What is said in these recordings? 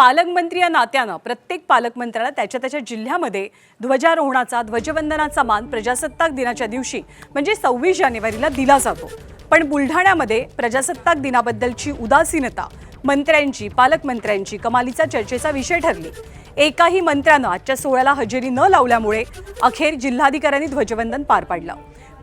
पालकमंत्री या नात्यानं प्रत्येक पालकमंत्र्याला त्याच्या त्याच्या जिल्ह्यामध्ये ध्वजारोहणाचा ध्वजवंदनाचा मान प्रजासत्ताक दिनाच्या दिवशी म्हणजे 26 जानेवारीला दिला जातो। पण बुलढाण्यामध्ये प्रजासत्ताक दिनाबद्दलची उदासीनता मंत्र्यांची पालकमंत्र्यांची कमालीचा चर्चेचा विषय ठरली। एकाही मंत्र्यानं आजच्या सोहळ्याला हजेरी न लावल्यामुळे अखेर जिल्हाधिकाऱ्यांनी ध्वजवंदन पार पाडलं।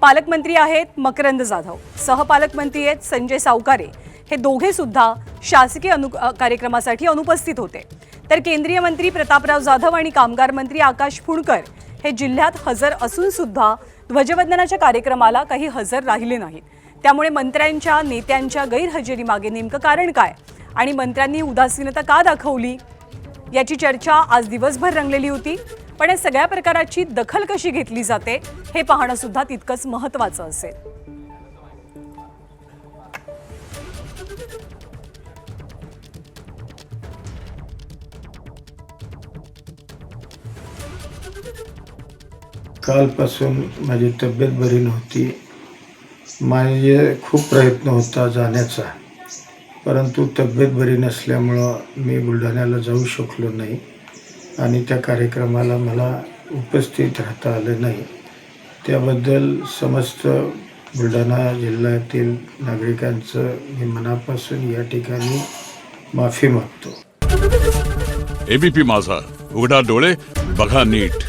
पालकमंत्री आहेत मकरंद जाधव, सहपालकमंत्री आहेत संजय सावकारे, हे दोघे सुद्धा शासकीय कार्यक्रमासाठी अनुपस्थित होते। तर केंद्रीय मंत्री प्रतापराव जाधव आणि कामगार मंत्री आकाश फुंडकर हे जिल्ह्यात हजर असून सुद्धा ध्वजवंदनाच्या कार्यक्रमाला काही हजर राहिले नाहीत। त्यामुळे मंत्र्यांच्या नेत्यांच्या गैरहजेरी मागे नेमकं कारण काय आणि मंत्र्यांनी उदासीनता का दाखवली याची चर्चा आज दिवसभर रंगलेली होती। पण या सगळ्या प्रकाराची दखल कशी घेतली जाते हे पाहणं सुद्धा तितकंच महत्त्वाचं असेल। कालपासून माझी तब्येत बरी नव्हती। माझे खूप प्रयत्न होता जाण्याचा, परंतु तब्येत बरी नसल्यामुळं मी बुलढाण्याला जाऊ शकलो नाही आणि त्या कार्यक्रमाला मला उपस्थित राहता आलं नाही। त्याबद्दल समस्त बुलढाणा जिल्ह्यातील नागरिकांचं मी मनापासून या ठिकाणी माफी मागतो। एबीपी माझा, उघडा डोळे बघा नीट।